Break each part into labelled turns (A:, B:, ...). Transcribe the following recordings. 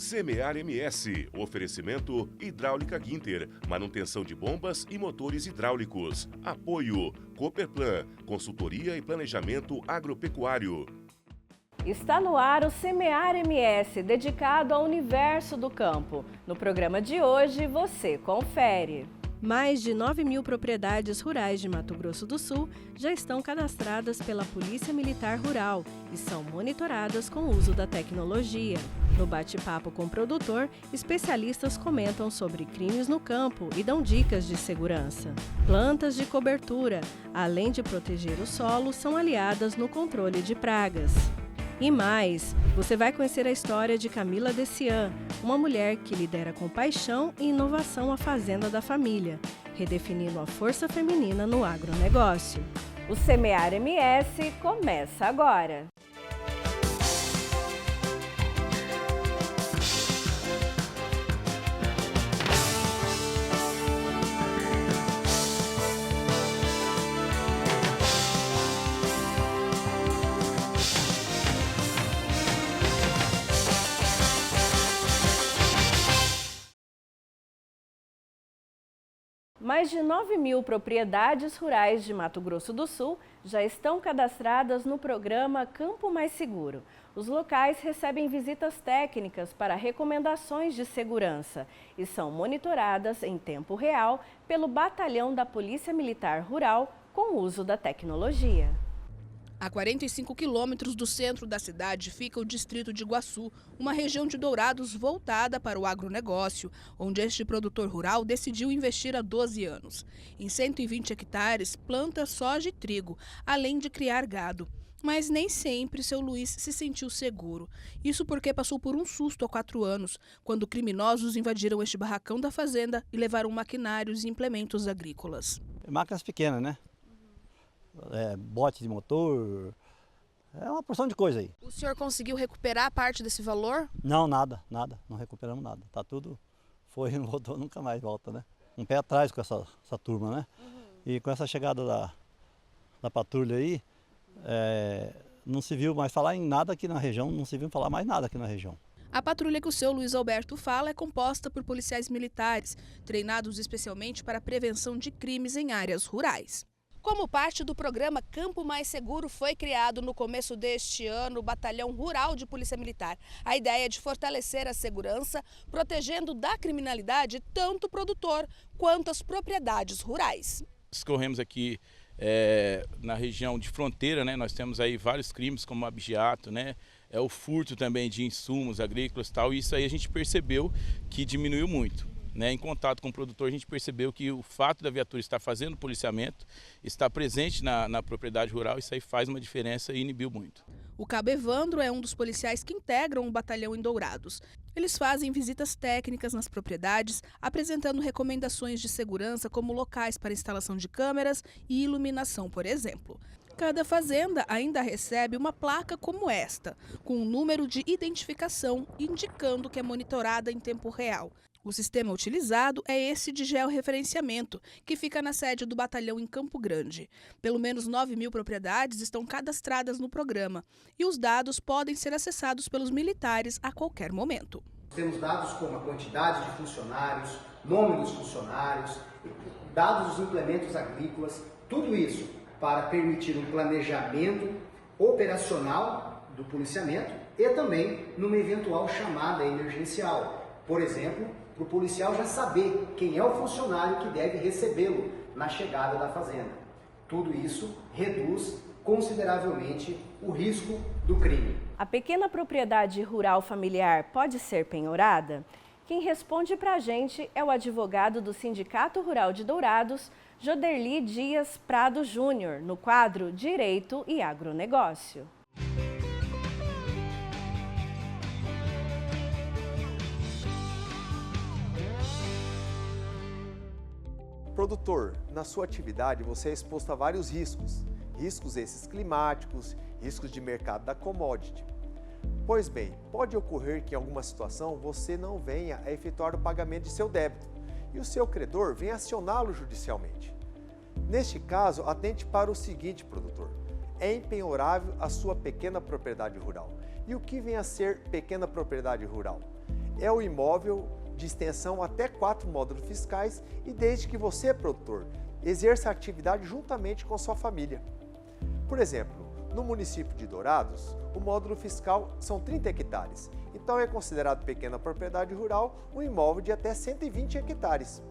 A: Semear MS, oferecimento Hidráulica Ginter, manutenção de bombas e motores hidráulicos. Apoio Cooperplan, consultoria e planejamento agropecuário.
B: Está no ar o Semear MS, dedicado ao universo do campo. No programa de hoje, você confere. Mais de 9.000 propriedades rurais de Mato Grosso do Sul já estão cadastradas pela Polícia Militar Rural e são monitoradas com o uso da tecnologia. No bate-papo com o produtor, especialistas comentam sobre crimes no campo e dão dicas de segurança. Plantas de cobertura, além de proteger o solo, são aliadas no controle de pragas. E mais, você vai conhecer a história de Camila Dessian, uma mulher que lidera com paixão e inovação a fazenda da família, redefinindo a força feminina no agronegócio. O Semear MS começa agora. Mais de 9.000 propriedades rurais de Mato Grosso do Sul já estão cadastradas no programa Campo Mais Seguro. Os locais recebem visitas técnicas para recomendações de segurança e são monitoradas em tempo real pelo Batalhão da Polícia Militar Rural com o uso da tecnologia.
C: A 45 quilômetros do centro da cidade fica o distrito de Iguaçu, uma região de Dourados voltada para o agronegócio, onde este produtor rural decidiu investir há 12 anos. Em 120 hectares, planta soja e trigo, além de criar gado. Mas nem sempre seu Luiz se sentiu seguro. Isso porque passou por um susto há 4 anos, quando criminosos invadiram este barracão da fazenda e levaram maquinários e implementos agrícolas.
D: Máquinas pequenas, né? Bote de motor, uma porção de coisa aí.
C: O senhor conseguiu recuperar parte desse valor?
D: Não, nada, não recuperamos nada. Tá tudo, foi e não voltou, nunca mais volta, né? Um pé atrás com essa turma, né? E com essa chegada da patrulha aí, não se viu mais falar em nada aqui na região, não se viu falar mais nada aqui na região.
C: A patrulha que o seu Luiz Alberto fala é composta por policiais militares, treinados especialmente para a prevenção de crimes em áreas rurais. Como parte do programa Campo Mais Seguro, foi criado no começo deste ano o Batalhão Rural de Polícia Militar. A ideia é de fortalecer a segurança, protegendo da criminalidade tanto o produtor quanto as propriedades rurais.
E: Escorremos aqui na região de fronteira, né? Nós temos aí vários crimes como o abigeato, né? O furto também de insumos agrícolas e tal, e isso aí a gente percebeu que diminuiu muito. Em contato com o produtor, a gente percebeu que o fato da viatura estar fazendo policiamento, estar presente na propriedade rural, isso aí faz uma diferença e inibiu muito.
C: O Cabo Evandro é um dos policiais que integram o batalhão em Dourados. Eles fazem visitas técnicas nas propriedades, apresentando recomendações de segurança como locais para instalação de câmeras e iluminação, por exemplo. Cada fazenda ainda recebe uma placa como esta, com um número de identificação indicando que é monitorada em tempo real. O sistema utilizado é esse de georreferenciamento, que fica na sede do batalhão em Campo Grande. Pelo menos 9.000 propriedades estão cadastradas no programa e os dados podem ser acessados pelos militares a qualquer momento.
F: Temos dados como a quantidade de funcionários, nome dos funcionários, dados dos implementos agrícolas, tudo isso para permitir um planejamento operacional do policiamento e também numa eventual chamada emergencial. Por exemplo, para o policial já saber quem é o funcionário que deve recebê-lo na chegada da fazenda. Tudo isso reduz consideravelmente o risco do crime.
B: A pequena propriedade rural familiar pode ser penhorada? Quem responde para a gente é o advogado do Sindicato Rural de Dourados, Joderli Dias Prado Júnior, no quadro Direito e Agronegócio.
G: Produtor, na sua atividade você é exposto a vários riscos. Riscos esses climáticos, riscos de mercado da commodity. Pois bem, pode ocorrer que em alguma situação você não venha a efetuar o pagamento de seu débito e o seu credor venha acioná-lo judicialmente. Neste caso, atente para o seguinte, produtor. É impenhorável a sua pequena propriedade rural. E o que vem a ser pequena propriedade rural? é o imóvel de extensão até 4 módulos fiscais e desde que você, produtor, exerça a atividade juntamente com sua família. Por exemplo, no município de Dourados, o módulo fiscal são 30 hectares, então é considerado pequena propriedade rural um imóvel de até 120 hectares.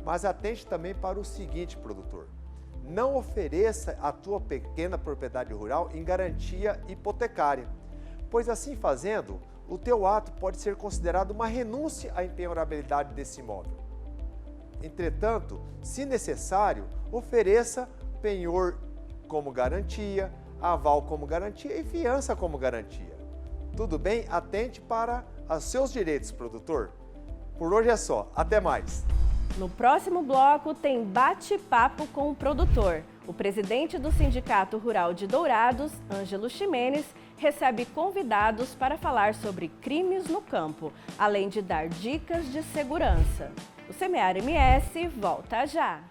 G: Mas atente também para o seguinte, produtor: não ofereça a tua pequena propriedade rural em garantia hipotecária, pois assim fazendo, o teu ato pode ser considerado uma renúncia à impenhorabilidade desse imóvel. Entretanto, se necessário, ofereça penhor como garantia, aval como garantia e fiança como garantia. Tudo bem? Atente para os seus direitos, produtor. Por hoje é só. Até mais!
B: No próximo bloco tem bate-papo com o produtor. O presidente do Sindicato Rural de Dourados, Ângelo Ximenes, recebe convidados para falar sobre crimes no campo, além de dar dicas de segurança. O Semear MS volta já!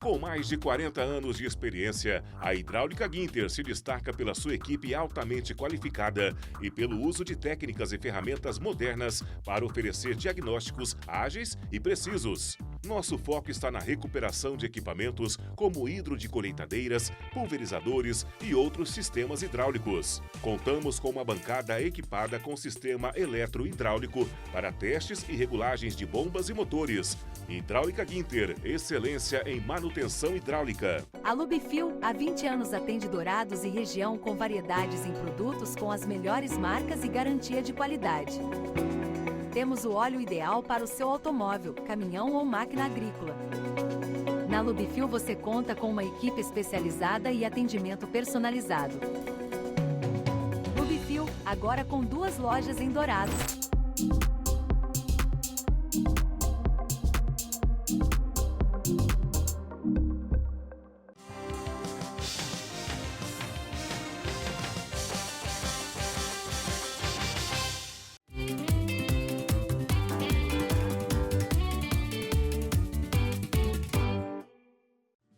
A: Com mais de 40 anos de experiência, a Hidráulica Guinter se destaca pela sua equipe altamente qualificada e pelo uso de técnicas e ferramentas modernas para oferecer diagnósticos ágeis e precisos. Nosso foco está na recuperação de equipamentos como hidro de colheitadeiras, pulverizadores e outros sistemas hidráulicos. Contamos com uma bancada equipada com sistema eletrohidráulico para testes e regulagens de bombas e motores. Hidráulica Guinter, excelência em manutenção hidráulica.
H: A Lubifil há 20 anos atende Dourados e região com variedades em produtos com as melhores marcas e garantia de qualidade. Temos o óleo ideal para o seu automóvel, caminhão ou máquina agrícola. Na Lubifil você conta com uma equipe especializada e atendimento personalizado. Lubifil, agora com 2 lojas em Dourados.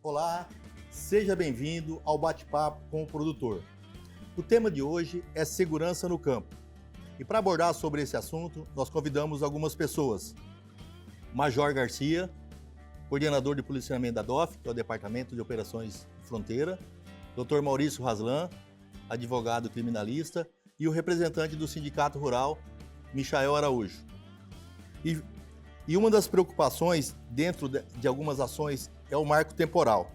I: Olá, seja bem-vindo ao bate-papo com o produtor. O tema de hoje é segurança no campo. E para abordar sobre esse assunto, nós convidamos algumas pessoas. Major Garcia, coordenador de policiamento da DOF, que é o Departamento de Operações de Fronteira, Dr. Maurício Raslan, advogado criminalista, e o representante do Sindicato Rural, Michael Araújo. E uma das preocupações dentro de algumas ações é o marco temporal.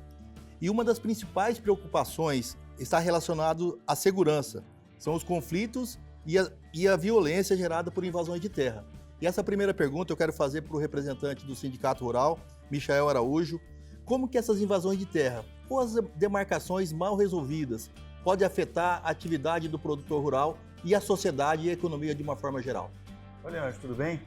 I: E uma das principais preocupações está relacionado à segurança. São os conflitos e a violência gerada por invasões de terra. E essa primeira pergunta eu quero fazer para o representante do Sindicato Rural, Michael Araújo. Como que essas invasões de terra ou as demarcações mal resolvidas podem afetar a atividade do produtor rural e a sociedade e a economia de uma forma geral?
J: Olha, Anjo, tudo bem?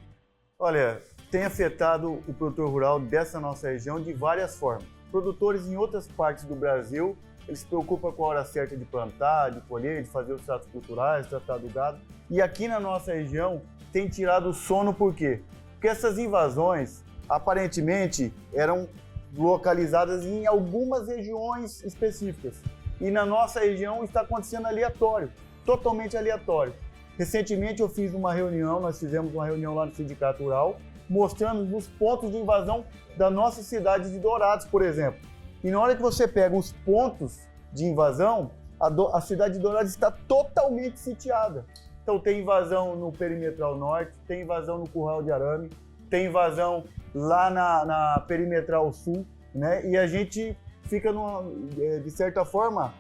J: Olha, tem afetado o produtor rural dessa nossa região de várias formas. Produtores em outras partes do Brasil, eles se preocupam com a hora certa de plantar, de colher, de fazer os tratos culturais, tratar do gado. E aqui na nossa região tem tirado o sono por quê? Porque essas invasões, aparentemente, eram localizadas em algumas regiões específicas. E na nossa região está acontecendo aleatório, totalmente aleatório. Recentemente eu fiz uma reunião, nós fizemos uma reunião lá no Sindicato Rural, mostrando os pontos de invasão da nossa cidade de Dourados, por exemplo. E na hora que você pega os pontos de invasão, a cidade de Dourados está totalmente sitiada. Então tem invasão no Perimetral Norte, tem invasão no Curral de Arame, tem invasão lá na Perimetral Sul, né? E a gente fica, de certa forma,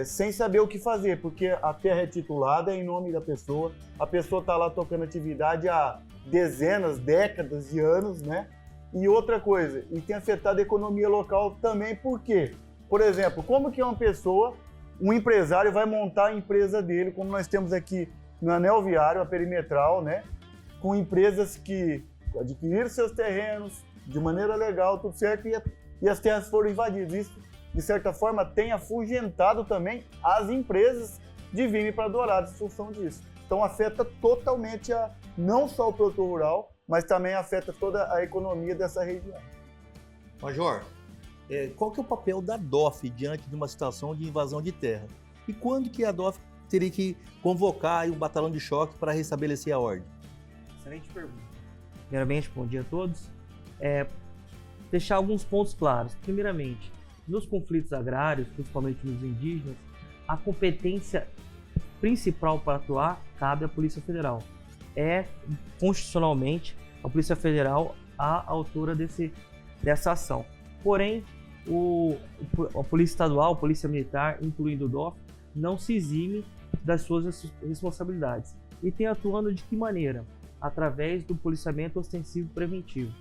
J: sem saber o que fazer, porque a terra é titulada em nome da pessoa, a pessoa está lá tocando atividade há dezenas, décadas de anos, né? E outra coisa, e tem afetado a economia local também, por quê? Por exemplo, como que uma pessoa, um empresário vai montar a empresa dele, como nós temos aqui no Anel Viário, a Perimetral, né? Com empresas que adquiriram seus terrenos de maneira legal, tudo certo, e as terras foram invadidas. Isso, de certa forma, tem afugentado também as empresas de virem para Dourados em função disso. Então afeta totalmente não só o produtor rural, mas também afeta toda a economia dessa região.
I: Major, qual que é o papel da DOF diante de uma situação de invasão de terra? E quando que a DOF teria que convocar um batalhão de choque para restabelecer a ordem?
K: Excelente pergunta. Primeiramente, bom dia a todos. Deixar alguns pontos claros. Primeiramente, nos conflitos agrários, principalmente nos indígenas, a competência principal para atuar cabe à Polícia Federal. É constitucionalmente a Polícia Federal a autora dessa ação. Porém, a Polícia Estadual, a Polícia Militar, incluindo o DOF, não se exime das suas responsabilidades. E tem atuando de que maneira? Através do policiamento ostensivo preventivo.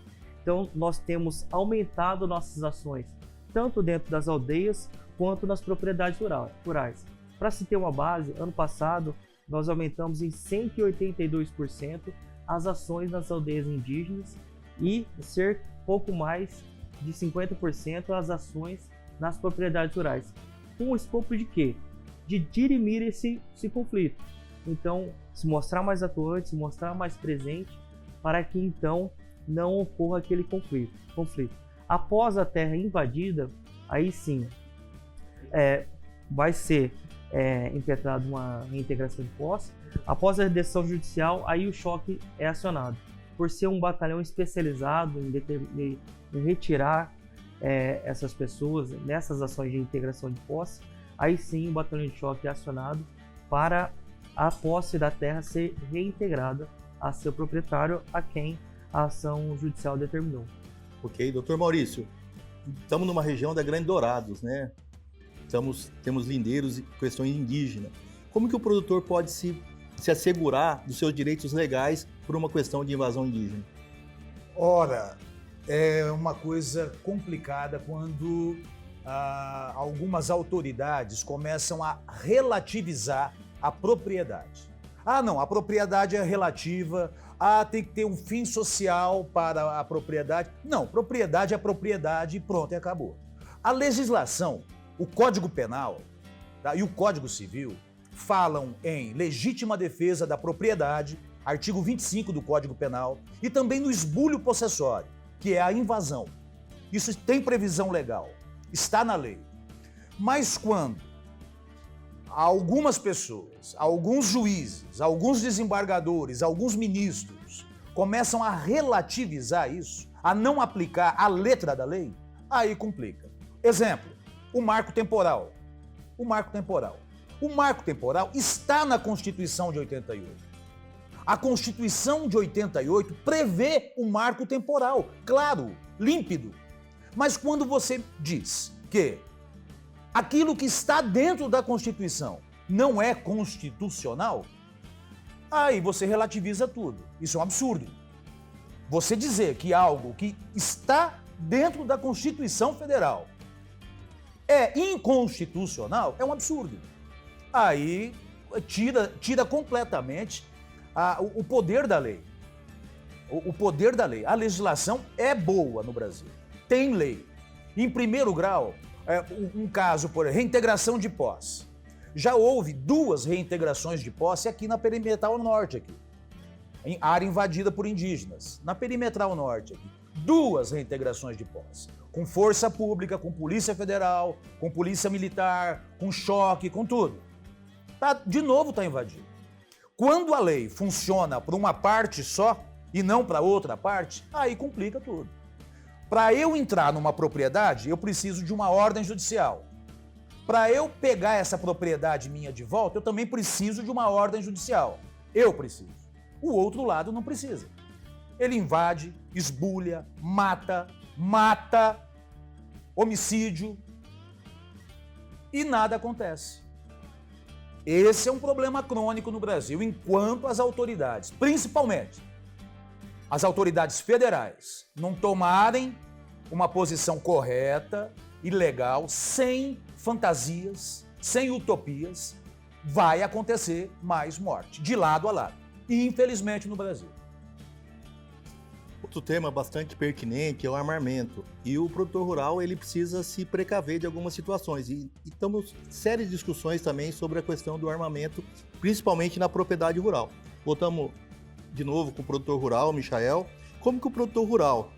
K: Então, nós temos aumentado nossas ações, tanto dentro das aldeias, quanto nas propriedades rurais. Para se ter uma base, ano passado, nós aumentamos em 182% as ações nas aldeias indígenas e ser pouco mais de 50% as ações nas propriedades rurais. Com o escopo de quê? De dirimir esse conflito. Então, se mostrar mais atuante, se mostrar mais presente, para que então não ocorra aquele conflito. Após a terra invadida, aí sim vai ser impetrada uma reintegração de posse. Após a decisão judicial, aí o choque é acionado. Por ser um batalhão especializado em retirar essas pessoas nessas ações de integração de posse, aí sim o batalhão de choque é acionado para a posse da terra ser reintegrada a seu proprietário, a quem a ação judicial determinou.
I: Ok, doutor Maurício, estamos numa região da Grande Dourados, né? Temos lindeiros e questões indígenas. Como que o produtor pode se assegurar dos seus direitos legais por uma questão de invasão indígena?
L: Ora, é uma coisa complicada quando algumas autoridades começam a relativizar a propriedade. Não, a propriedade é relativa, tem que ter um fim social para a propriedade. Não, propriedade é propriedade e pronto, e acabou. A legislação, o Código Penal, tá, e o Código Civil falam em legítima defesa da propriedade, artigo 25 do Código Penal, e também no esbulho possessório, que é a invasão. Isso tem previsão legal, está na lei. Mas quando algumas pessoas, alguns juízes, alguns desembargadores, alguns ministros começam a relativizar isso, a não aplicar a letra da lei, aí complica. Exemplo, o marco temporal. O marco temporal está na Constituição de 88. A Constituição de 88 prevê o marco temporal, claro, límpido. Mas quando você diz que aquilo que está dentro da Constituição não é constitucional, aí você relativiza tudo. Isso é um absurdo. Você dizer que algo que está dentro da Constituição Federal é inconstitucional é um absurdo. Aí tira completamente o poder da lei. O poder da lei. A legislação é boa no Brasil. Tem lei. Em primeiro grau, um caso, por reintegração de posse. Já houve 2 reintegrações de posse aqui na Perimetral Norte, aqui, em área invadida por indígenas. Na Perimetral Norte, aqui, 2 reintegrações de posse. Com força pública, com Polícia Federal, com Polícia Militar, com choque, com tudo. De novo está invadido. Quando a lei funciona para uma parte só e não para outra parte, aí complica tudo. Para eu entrar numa propriedade, eu preciso de uma ordem judicial. Para eu pegar essa propriedade minha de volta, eu também preciso de uma ordem judicial. Eu preciso. O outro lado não precisa. Ele invade, esbulha, mata, homicídio e nada acontece. Esse é um problema crônico no Brasil, enquanto as autoridades, principalmente as autoridades federais, não tomarem uma posição correta e legal, sem fantasias, sem utopias, vai acontecer mais morte, de lado a lado. E infelizmente no Brasil.
I: Outro tema bastante pertinente é o armamento. E o produtor rural ele precisa se precaver de algumas situações. E estamos sérias discussões também sobre a questão do armamento, principalmente na propriedade rural. Voltamos de novo com o produtor rural, Michael. Como que o produtor rural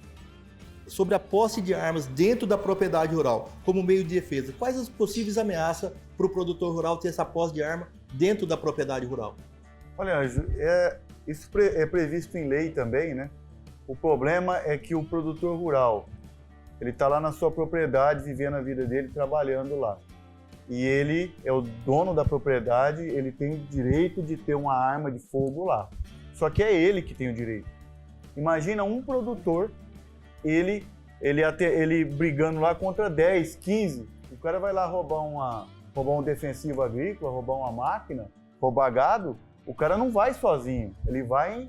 I: sobre a posse de armas dentro da propriedade rural, como meio de defesa. Quais as possíveis ameaças para o produtor rural ter essa posse de arma dentro da propriedade rural?
J: Olha, Anjo, isso é previsto em lei também, né? O problema é que o produtor rural, ele está lá na sua propriedade, vivendo a vida dele, trabalhando lá. E ele é o dono da propriedade, ele tem o direito de ter uma arma de fogo lá. Só que é ele que tem o direito. Imagina um produtor, ele brigando lá contra 10, 15. O cara vai lá roubar um defensivo agrícola, roubar uma máquina, roubar gado. O cara não vai sozinho. Ele vai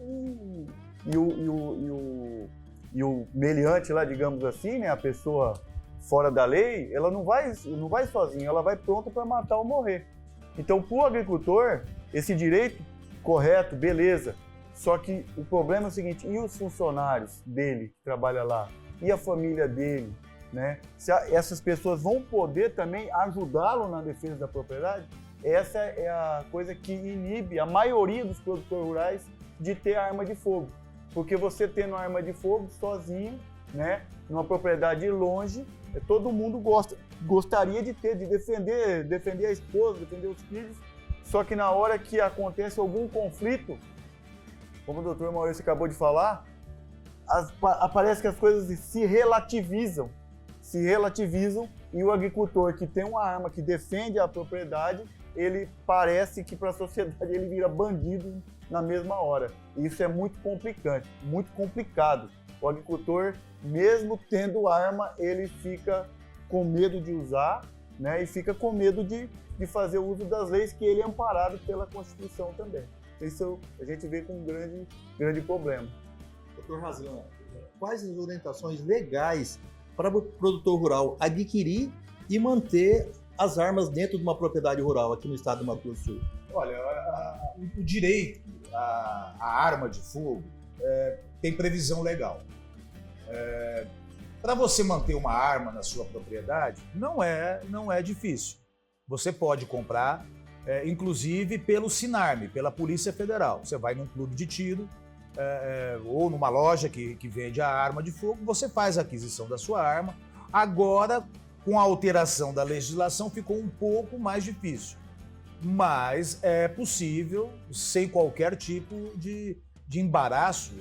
J: e o meliante lá, digamos assim, né, a pessoa fora da lei, ela não vai sozinha, ela vai pronta para matar ou morrer. Então, para o agricultor, esse direito correto, beleza. Só que o problema é o seguinte, e os funcionários dele que trabalham lá? E a família dele? Né? Se essas pessoas vão poder também ajudá-lo na defesa da propriedade? Essa é a coisa que inibe a maioria dos produtores rurais de ter arma de fogo. Porque você tendo arma de fogo sozinho, né, numa propriedade longe, todo mundo gostaria de ter, de defender a esposa, defender os filhos. Só que na hora que acontece algum conflito, como o doutor Maurício acabou de falar, parece que as coisas se relativizam e o agricultor que tem uma arma que defende a propriedade, ele parece que para a sociedade ele vira bandido na mesma hora. E isso é muito complicado. O agricultor, mesmo tendo arma, ele fica com medo de usar, né, e fica com medo de fazer uso das leis que ele é amparado pela Constituição também. Isso a gente vê com um grande problema.
I: Doutor Razan, quais as orientações legais para o produtor rural adquirir e manter as armas dentro de uma propriedade rural aqui no estado do Mato Grosso do Sul?
L: Olha, o direito à arma de fogo tem previsão legal. Para você manter uma arma na sua propriedade, não é difícil. Você pode comprar, inclusive pelo Sinarme, pela Polícia Federal. Você vai num clube de tiro ou numa loja que vende a arma de fogo, você faz a aquisição da sua arma. Agora, com a alteração da legislação, ficou um pouco mais difícil. Mas é possível, sem qualquer tipo de embaraço,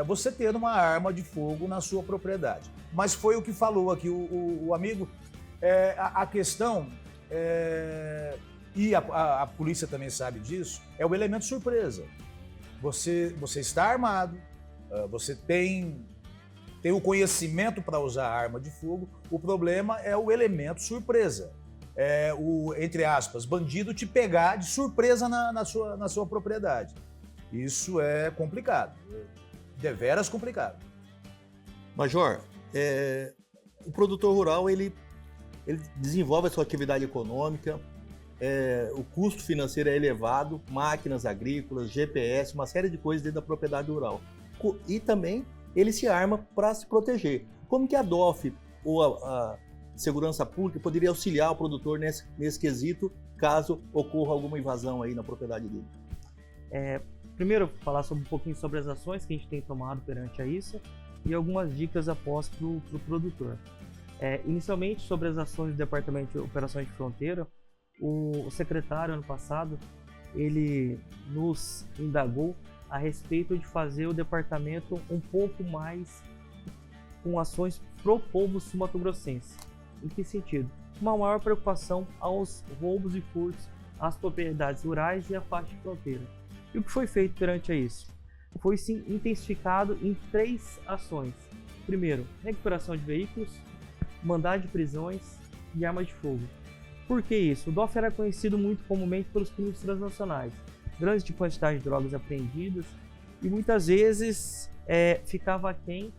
L: você ter uma arma de fogo na sua propriedade. Mas foi o que falou aqui o amigo. A questão, e a polícia também sabe disso, é o elemento surpresa. Você está armado, você tem o conhecimento para usar a arma de fogo, o problema é o elemento surpresa. Entre aspas, bandido te pegar de surpresa na sua propriedade. Isso é complicado, deveras complicado.
I: Major, o produtor rural ele desenvolve a sua atividade econômica, o custo financeiro é elevado, máquinas agrícolas, GPS, uma série de coisas dentro da propriedade rural. E também ele se arma para se proteger. Como que a DOF ou a Segurança Pública poderia auxiliar o produtor nesse quesito, caso ocorra alguma invasão aí na propriedade dele?
K: Primeiro, falar um pouquinho sobre as ações que a gente tem tomado perante a isso e algumas dicas após para o produtor. Inicialmente, sobre as ações do Departamento de Operações de Fronteira, o secretário, ano passado, ele nos indagou a respeito de fazer o departamento um pouco mais com ações pro povo sul-mato-grossense. Em que sentido? Uma maior preocupação aos roubos e furtos às propriedades rurais e à faixa de fronteira. E o que foi feito perante a isso? Foi sim intensificado em 3 ações. Primeiro, recuperação de veículos, mandado de prisões e armas de fogo. Por que isso? O DOF era conhecido muito comumente pelos crimes transnacionais. Grandes de quantidade de drogas apreendidas e muitas vezes ficava aquém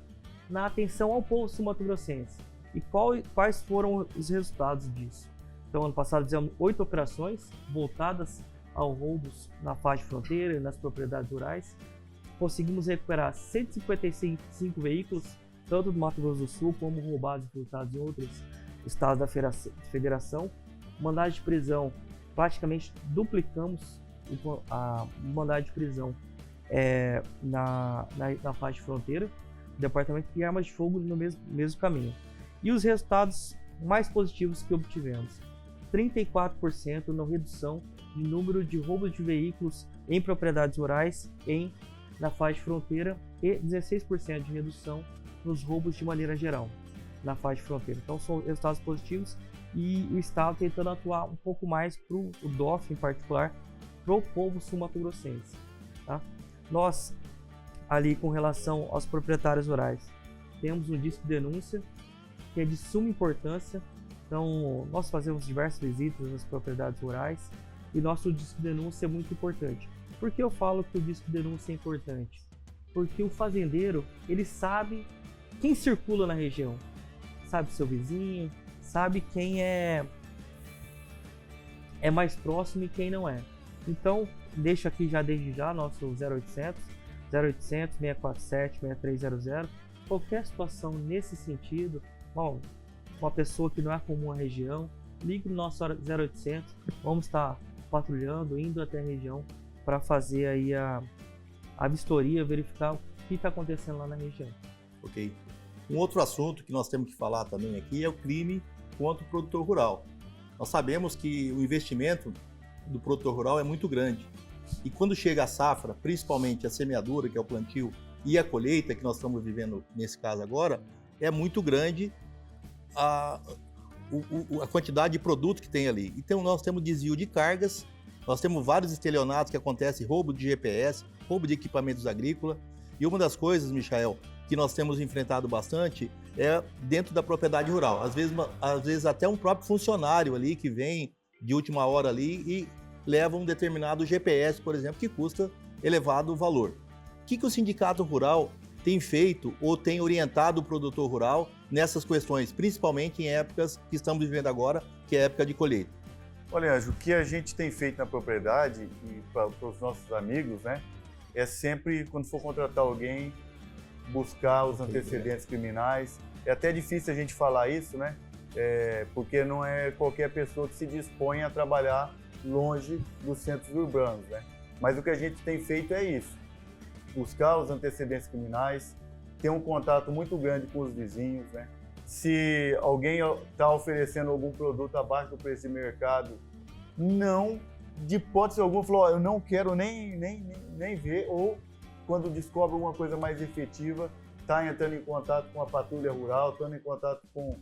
K: na atenção ao povo sul-mato-grossense. E quais foram os resultados disso? Então, ano passado, fizemos 8 operações voltadas aos roubos na faixa de fronteira e nas propriedades rurais. Conseguimos recuperar 155 veículos, tanto do Mato Grosso do Sul como roubados e furtados em outros estados da federação. Mandado de prisão, praticamente duplicamos a mandado de prisão na faixa de fronteira. departamento e armas de fogo no mesmo caminho. E os resultados mais positivos que obtivemos: 34% na redução de número de roubos de veículos em propriedades rurais na faixa de fronteira e 16% de redução nos roubos de maneira geral na faixa de fronteira. Então são resultados positivos e o Estado tentando atuar um pouco mais para o DOF em particular, para o povo sul-mato-grossense. Tá? Nós, ali com relação aos proprietários rurais, temos um disco de denúncia que é de suma importância. Então nós fazemos diversas visitas nas propriedades rurais e nosso disco de denúncia é muito importante. Por que eu falo que o disco de denúncia é importante? Porque o fazendeiro, ele sabe quem circula na região, sabe seu vizinho, sabe quem é mais próximo e quem não é. Então, deixo aqui já desde já nosso 0800 647 6300. Qualquer situação nesse sentido, bom, uma pessoa que não é comum à região, ligue no nosso 0800, vamos estar patrulhando, indo até a região para fazer aí a vistoria, verificar o que está acontecendo lá na região.
I: Ok. Um outro assunto que nós temos que falar também aqui é o crime contra o produtor rural. Nós sabemos que o investimento do produtor rural é muito grande. E quando chega a safra, principalmente a semeadura, que é o plantio, e a colheita, que nós estamos vivendo nesse caso agora, é muito grande a quantidade de produto que tem ali. Então nós temos desvio de cargas, nós temos vários estelionatos que acontecem, roubo de GPS, roubo de equipamentos agrícolas. E uma das coisas, Michael, que nós temos enfrentado bastante é dentro da propriedade rural. Às vezes até um próprio funcionário ali que vem de última hora ali e leva um determinado GPS, por exemplo, que custa elevado valor. O que o Sindicato Rural tem feito ou tem orientado o produtor rural nessas questões, principalmente em épocas que estamos vivendo agora, que é a época de colheita?
J: Olha, Anjo, o que a gente tem feito na propriedade e para os nossos amigos, né, é sempre, quando for contratar alguém, buscar os antecedentes criminais. É até difícil a gente falar isso, né, porque não é qualquer pessoa que se dispõe a trabalhar longe dos centros urbanos, né. Mas o que a gente tem feito é isso, buscar os antecedentes criminais, ter um contato muito grande com os vizinhos, né. Se alguém está oferecendo algum produto abaixo do preço de mercado, não, de hipótese alguma, falou, eu não quero nem ver, ou quando descobre alguma coisa mais efetiva, está entrando em contato com a patrulha rural, estando em contato com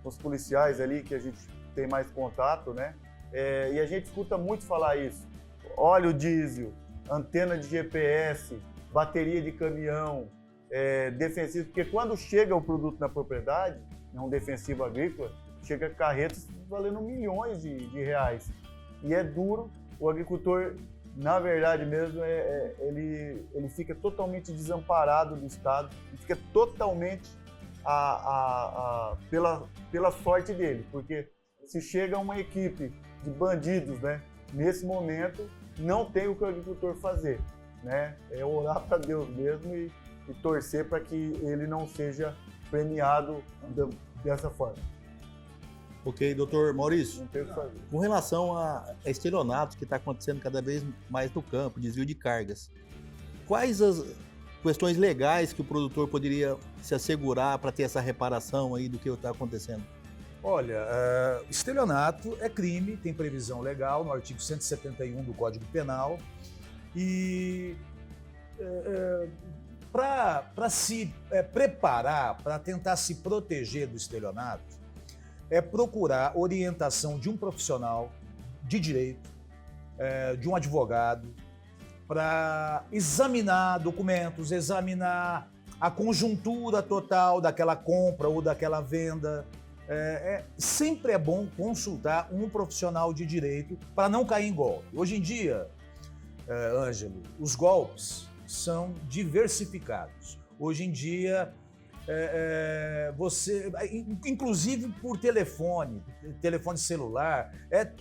J: os policiais ali, que a gente tem mais contato, né? E a gente escuta muito falar isso. Óleo diesel, antena de GPS, bateria de caminhão, defensivo, porque quando chega o produto na propriedade, um defensivo agrícola, chega carretas valendo milhões de reais. E é duro, o agricultor, na verdade mesmo, ele fica totalmente desamparado do Estado, fica totalmente pela sorte dele, porque se chega uma equipe de bandidos, né, nesse momento, não tem o que o agricultor fazer, né? É orar para Deus mesmo e torcer para que ele não seja premiado dessa forma.
I: Ok, doutor Maurício,
J: não tem o que fazer.
I: Com relação a estelionatos que está acontecendo cada vez mais no campo, desvio de cargas, quais as questões legais que o produtor poderia se assegurar para ter essa reparação aí do que está acontecendo?
L: Olha, estelionato é crime, tem previsão legal no artigo 171 do Código Penal e para se preparar, para tentar se proteger do estelionato, é procurar orientação de um profissional de direito, de um advogado, para examinar documentos, examinar a conjuntura total daquela compra ou daquela venda. Sempre é bom consultar um profissional de direito para não cair em golpe. Hoje em dia, Ângelo, os golpes são diversificados. Hoje em dia, você, inclusive por telefone celular,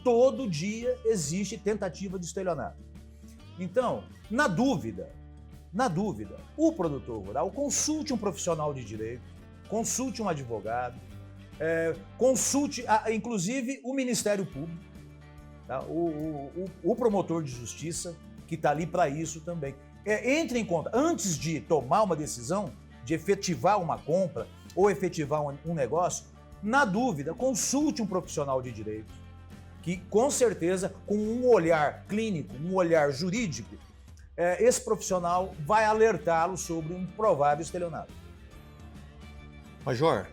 L: todo dia existe tentativa de estelionato. Então, na dúvida, o produtor rural consulte um profissional de direito, consulte um advogado, consulte, inclusive, o Ministério Público, tá? O promotor de justiça, que está ali para isso também. entre em conta. Antes de tomar uma decisão, de efetivar uma compra ou efetivar um negócio, na dúvida, consulte um profissional de direito, que com certeza, com um olhar clínico, um olhar jurídico, esse profissional vai alertá-lo sobre um provável estelionato.
I: Major,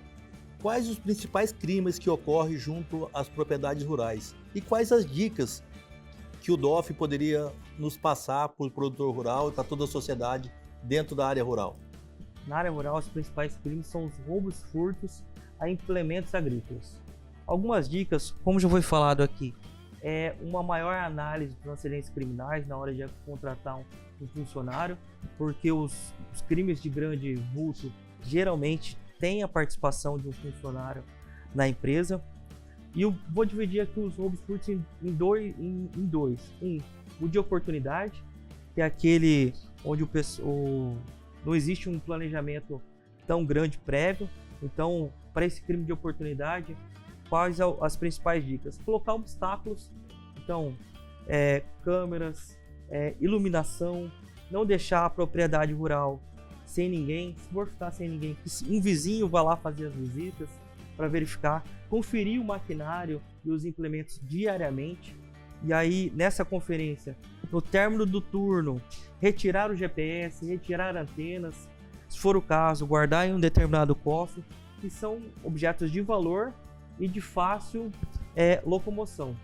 I: quais os principais crimes que ocorrem junto às propriedades rurais? E quais as dicas que o DOF poderia nos passar para o produtor rural e para toda a sociedade dentro da área rural?
K: Na área rural, os principais crimes são os roubos e furtos a implementos agrícolas. Algumas dicas, como já foi falado aqui, é uma maior análise dos antecedentes criminais na hora de contratar um funcionário, porque os crimes de grande vulto geralmente têm a participação de um funcionário na empresa. E eu vou dividir aqui os roubos e furtos em dois. O de oportunidade, que é aquele onde não existe um planejamento tão grande prévio. Então, para esse crime de oportunidade, quais as principais dicas? Colocar obstáculos, então, câmeras, iluminação, não deixar a propriedade rural sem ninguém. Se for ficar sem ninguém, um vizinho vá lá fazer as visitas para verificar, conferir o maquinário e os implementos diariamente. E aí, nessa conferência, no término do turno, retirar o GPS, retirar antenas, se for o caso, guardar em um determinado cofre, que são objetos de valor e de fácil locomoção.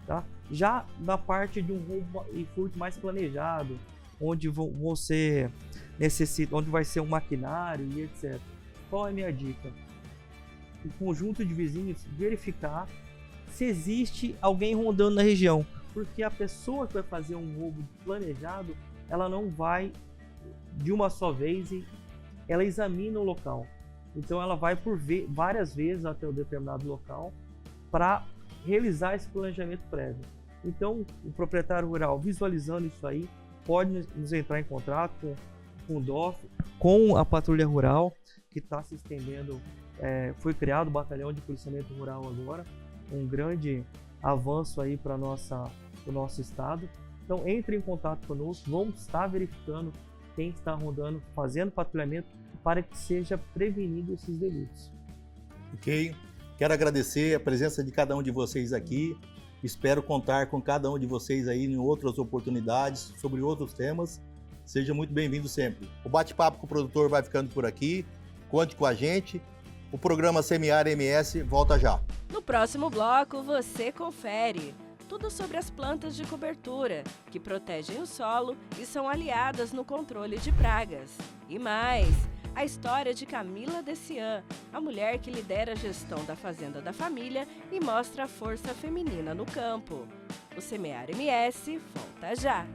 K: Tá? Já na parte de um roubo e furto mais planejado, onde você necessita, onde vai ser um maquinário e etc. Qual é a minha dica? O conjunto de vizinhos verificar se existe alguém rondando na região, porque a pessoa que vai fazer um roubo planejado, ela não vai de uma só vez e ela examina o local. Então ela vai várias vezes até o determinado local para realizar esse planejamento prévio. Então o proprietário rural, visualizando isso aí, pode nos entrar em contato com o DOF, com a patrulha rural, que está se estendendo. Foi criado o batalhão de policiamento rural agora, um grande avanço aí para o nosso estado. Então entre em contato conosco, vamos estar verificando quem está rondando, fazendo patrulhamento para que seja prevenido esses delitos.
I: Ok, quero agradecer a presença de cada um de vocês aqui, espero contar com cada um de vocês aí em outras oportunidades, sobre outros temas, seja muito bem-vindo sempre. O bate-papo com o produtor vai ficando por aqui, conte com a gente. O programa Semear MS volta já.
B: No próximo bloco, você confere tudo sobre as plantas de cobertura, que protegem o solo e são aliadas no controle de pragas. E mais, a história de Camila Dessian, a mulher que lidera a gestão da fazenda da família e mostra a força feminina no campo. O Semear MS volta já.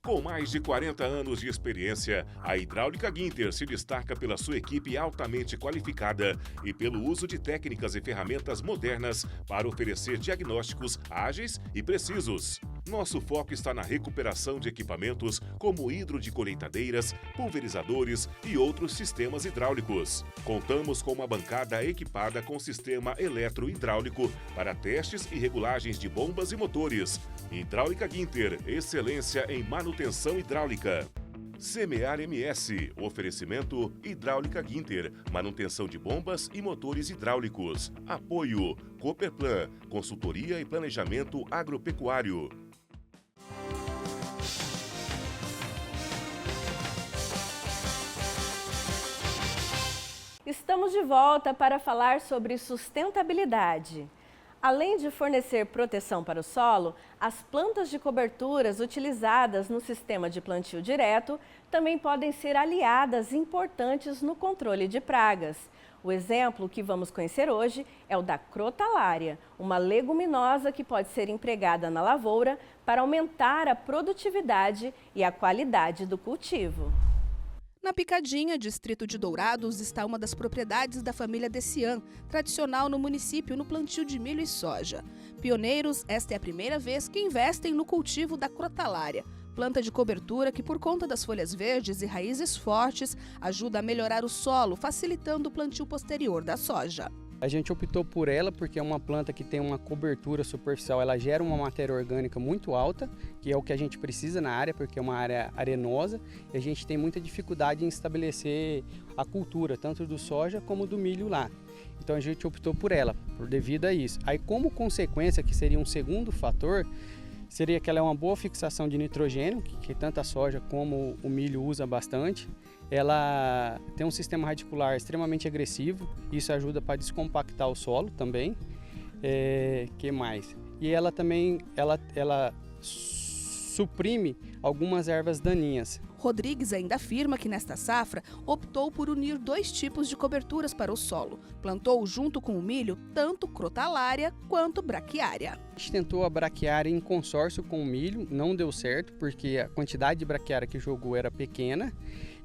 A: Com mais de 40 anos de experiência, a Hidráulica Guinter se destaca pela sua equipe altamente qualificada e pelo uso de técnicas e ferramentas modernas para oferecer diagnósticos ágeis e precisos. Nosso foco está na recuperação de equipamentos como hidro de colheitadeiras, pulverizadores e outros sistemas hidráulicos. Contamos com uma bancada equipada com sistema eletrohidráulico para testes e regulagens de bombas e motores. Hidráulica Guinter, excelência em manutenção hidráulica. Semear MS, oferecimento Hidráulica Guinter, manutenção de bombas e motores hidráulicos. Apoio Cooperplan, consultoria e planejamento agropecuário.
B: Estamos de volta para falar sobre sustentabilidade. Além de fornecer proteção para o solo, as plantas de coberturas utilizadas no sistema de plantio direto também podem ser aliadas importantes no controle de pragas. O exemplo que vamos conhecer hoje é o da crotalária, uma leguminosa que pode ser empregada na lavoura para aumentar a produtividade e a qualidade do cultivo.
C: Na Picadinha, distrito de Dourados, está uma das propriedades da família Dessian, tradicional no município no plantio de milho e soja. Pioneiros, esta é a primeira vez que investem no cultivo da crotalária, planta de cobertura que, por conta das folhas verdes e raízes fortes, ajuda a melhorar o solo, facilitando o plantio posterior da soja.
M: A gente optou por ela porque é uma planta que tem uma cobertura superficial, ela gera uma matéria orgânica muito alta, que é o que a gente precisa na área, porque é uma área arenosa e a gente tem muita dificuldade em estabelecer a cultura, tanto do soja como do milho lá. Então a gente optou por ela, devido a isso. Aí como consequência, que seria um segundo fator, seria que ela é uma boa fixação de nitrogênio, que tanto a soja como o milho usa bastante. Ela tem um sistema radicular extremamente agressivo, isso ajuda para descompactar o solo também. Que mais? E ela também ela suprime algumas ervas daninhas.
C: Rodrigues ainda afirma que nesta safra optou por unir 2 tipos de coberturas para o solo. Plantou junto com o milho tanto crotalária quanto braquiária.
M: A gente tentou a braquiária em consórcio com o milho, não deu certo porque a quantidade de braquiária que jogou era pequena.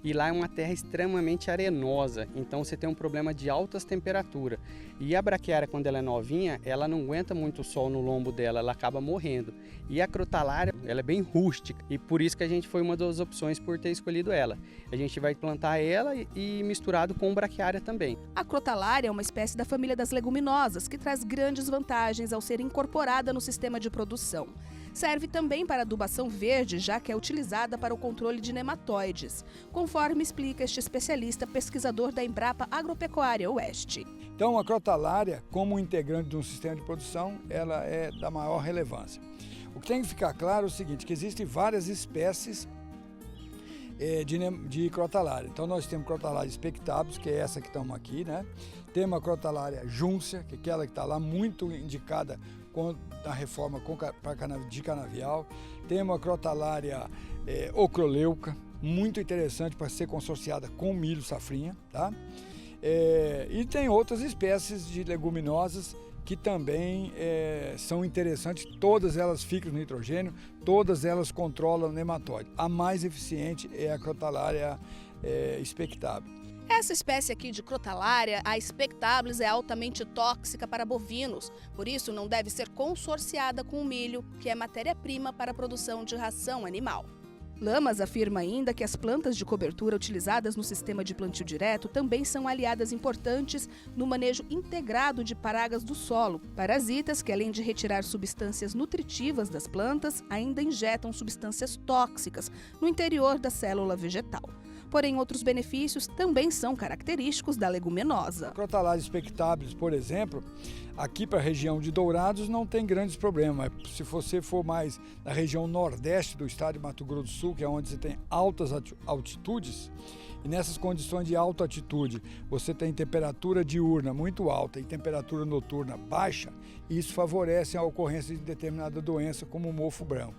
M: E lá é uma terra extremamente arenosa, então você tem um problema de altas temperaturas. E a braquiária, quando ela é novinha, ela não aguenta muito sol no lombo dela, ela acaba morrendo. E a crotalária, ela é bem rústica, e por isso que a gente foi uma das opções por ter escolhido ela. A gente vai plantar ela e misturado com braquiária também.
C: A crotalária é uma espécie da família das leguminosas, que traz grandes vantagens ao ser incorporada no sistema de produção. Serve também para adubação verde, já que é utilizada para o controle de nematóides, conforme explica este especialista pesquisador da Embrapa Agropecuária Oeste.
N: Então, a crotalária, como integrante de um sistema de produção, ela é da maior relevância. O que tem que ficar claro é o seguinte, que existem várias espécies de crotalária. Então, nós temos crotalária spectabis, que é essa que estamos aqui, né? Temos a crotalária júncia, que é aquela que está lá muito indicada da reforma de canavial. Temos a crotalária ocroleuca, muito interessante para ser consorciada com milho safrinha, tá? E tem outras espécies de leguminosas que também são interessantes, todas elas ficam no nitrogênio, todas elas controlam o nematóide. A mais eficiente é a crotalária spectabis.
C: Essa espécie aqui de crotalária, a spectabis, é altamente tóxica para bovinos, por isso não deve ser consorciada com o milho, que é matéria-prima para a produção de ração animal. Lamas afirma ainda que as plantas de cobertura utilizadas no sistema de plantio direto também são aliadas importantes no manejo integrado de pragas do solo, parasitas que, além de retirar substâncias nutritivas das plantas, ainda injetam substâncias tóxicas no interior da célula vegetal. Porém, outros benefícios também são característicos da leguminosa.
N: A crotalária spectabis, por exemplo, aqui para a região de Dourados não tem grandes problemas. Se você for mais na região nordeste do estado de Mato Grosso do Sul, que é onde você tem altas altitudes, e nessas condições de alta altitude você tem temperatura diurna muito alta e temperatura noturna baixa, e isso favorece a ocorrência de determinada doença como o mofo branco.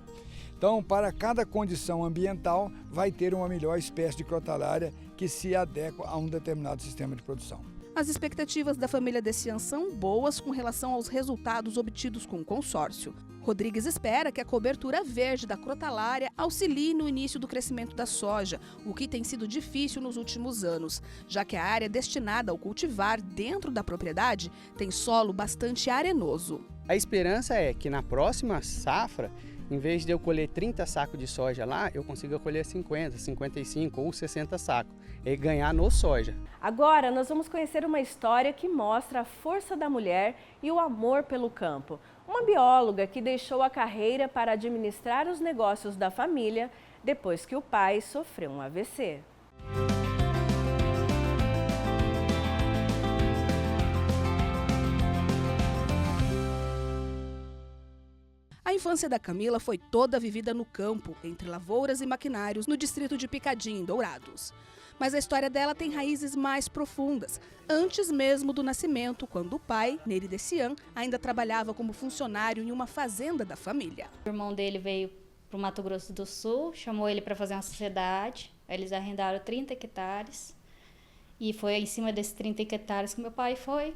N: Então, para cada condição ambiental, vai ter uma melhor espécie de crotalária que se adequa a um determinado sistema de produção.
C: As expectativas da família Decian são boas com relação aos resultados obtidos com o consórcio. Rodrigues espera que a cobertura verde da crotalária auxilie no início do crescimento da soja, o que tem sido difícil nos últimos anos, já que a área destinada ao cultivar dentro da propriedade tem solo bastante arenoso.
M: A esperança é que na próxima safra, em vez de eu colher 30 sacos de soja lá, eu consiga colher 50, 55 ou 60 sacos e ganhar no soja.
B: Agora nós vamos conhecer uma história que mostra a força da mulher e o amor pelo campo. Uma bióloga que deixou a carreira para administrar os negócios da família depois que o pai sofreu um AVC.
C: A infância da Camila foi toda vivida no campo, entre lavouras e maquinários, no distrito de Picadinho, em Dourados. Mas a história dela tem raízes mais profundas, antes mesmo do nascimento, quando o pai, Nery Decian, ainda trabalhava como funcionário em uma fazenda da família.
O: O irmão dele veio para o Mato Grosso do Sul, chamou ele para fazer uma sociedade, aí eles arrendaram 30 hectares, e foi em cima desses 30 hectares que meu pai foi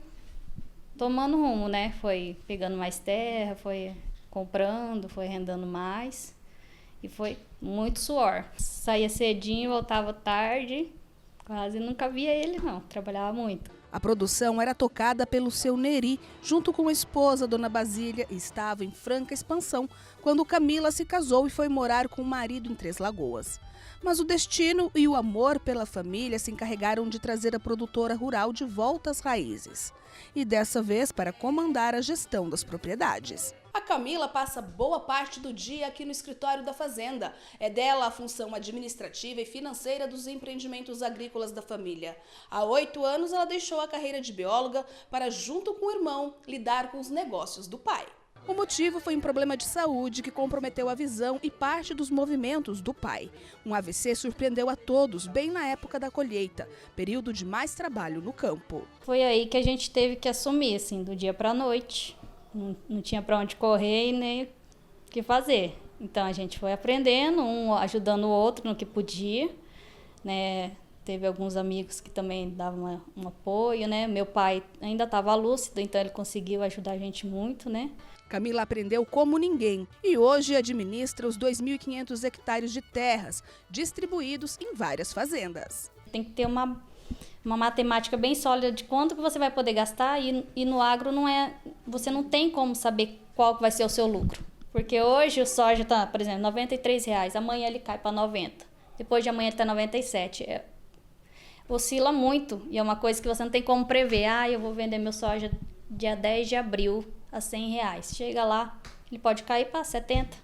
O: tomando rumo, né? Foi pegando mais terra, foi comprando, foi arrendando mais, e foi muito suor. Saía cedinho, voltava tarde, quase nunca via ele não, trabalhava muito.
C: A produção era tocada pelo seu Neri, junto com a esposa, Dona Basília, e estava em franca expansão quando Camila se casou e foi morar com o marido em Três Lagoas. Mas o destino e o amor pela família se encarregaram de trazer a produtora rural de volta às raízes. E dessa vez para comandar a gestão das propriedades. A Camila passa boa parte do dia aqui no escritório da fazenda. É dela a função administrativa e financeira dos empreendimentos agrícolas da família. Há 8 anos ela deixou a carreira de bióloga para, junto com o irmão, lidar com os negócios do pai. O motivo foi um problema de saúde que comprometeu a visão e parte dos movimentos do pai. Um AVC surpreendeu a todos bem na época da colheita, período de mais trabalho no campo.
O: Foi aí que a gente teve que assumir, assim, do dia para a noite. Não tinha para onde correr e nem o que fazer. Então a gente foi aprendendo, um ajudando o outro no que podia, né? Teve alguns amigos que também davam um apoio, né? Meu pai ainda estava lúcido, então ele conseguiu ajudar a gente muito, né?
C: Camila aprendeu como ninguém e hoje administra os 2.500 hectares de terras, distribuídos em várias fazendas.
O: Tem que ter uma matemática bem sólida de quanto que você vai poder gastar e no agro você não tem como saber qual vai ser o seu lucro. Porque hoje o soja está, por exemplo, R$ 93, amanhã ele cai para 90, depois de amanhã ele está 97. Oscila muito e é uma coisa que você não tem como prever. Eu vou vender meu soja dia 10 de abril a R$100. Chega lá, ele pode cair para 70,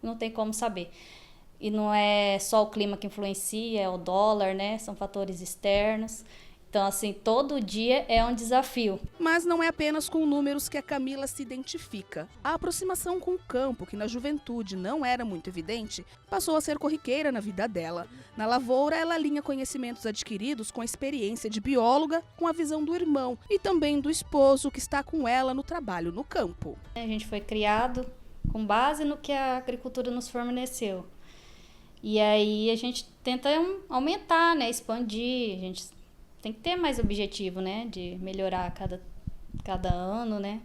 O: não tem como saber. E não é só o clima que influencia, é o dólar, né? São fatores externos. Então, assim, todo dia é um desafio.
C: Mas não é apenas com números que a Camila se identifica. A aproximação com o campo, que na juventude não era muito evidente, passou a ser corriqueira na vida dela. Na lavoura, ela alinha conhecimentos adquiridos com a experiência de bióloga, com a visão do irmão e também do esposo que está com ela no trabalho no campo.
O: A gente foi criado com base no que a agricultura nos forneceu. E aí a gente tenta aumentar, né, expandir, a gente tem que ter mais objetivo, né, de melhorar cada ano, né,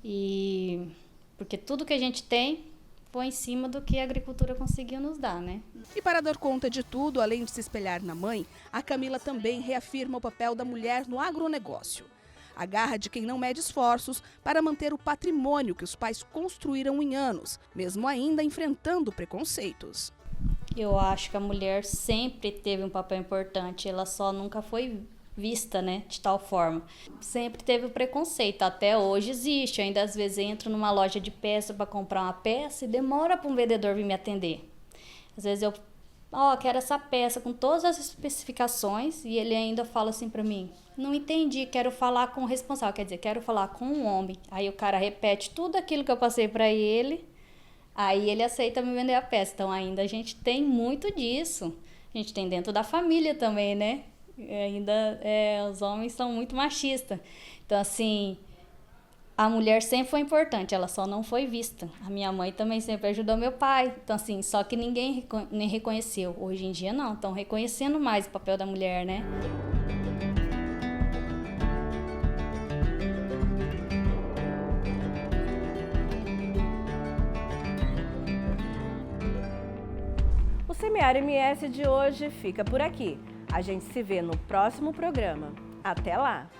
O: e porque tudo que a gente tem foi em cima do que a agricultura conseguiu nos dar, né.
C: E para dar conta de tudo, além de se espelhar na mãe, a Camila também reafirma o papel da mulher no agronegócio. A garra de quem não mede esforços para manter o patrimônio que os pais construíram em anos, mesmo ainda enfrentando preconceitos.
O: Eu acho que a mulher sempre teve um papel importante, ela só nunca foi vista, né, de tal forma. Sempre teve o preconceito, até hoje existe. Eu ainda às vezes entro numa loja de peça para comprar uma peça e demora para um vendedor vir me atender. Às vezes eu quero essa peça com todas as especificações e ele ainda fala assim para mim, não entendi, quero falar com o responsável, quer dizer, quero falar com um homem. Aí o cara repete tudo aquilo que eu passei para ele. Aí ele aceita me vender a peça. Então ainda a gente tem muito disso. A gente tem dentro da família também, né? Ainda os homens são muito machistas. Então assim, a mulher sempre foi importante, ela só não foi vista. A minha mãe também sempre ajudou meu pai. Então assim, só que ninguém nem reconheceu. Hoje em dia não, estão reconhecendo mais o papel da mulher, né?
B: O Semear MS de hoje fica por aqui. A gente se vê no próximo programa. Até lá!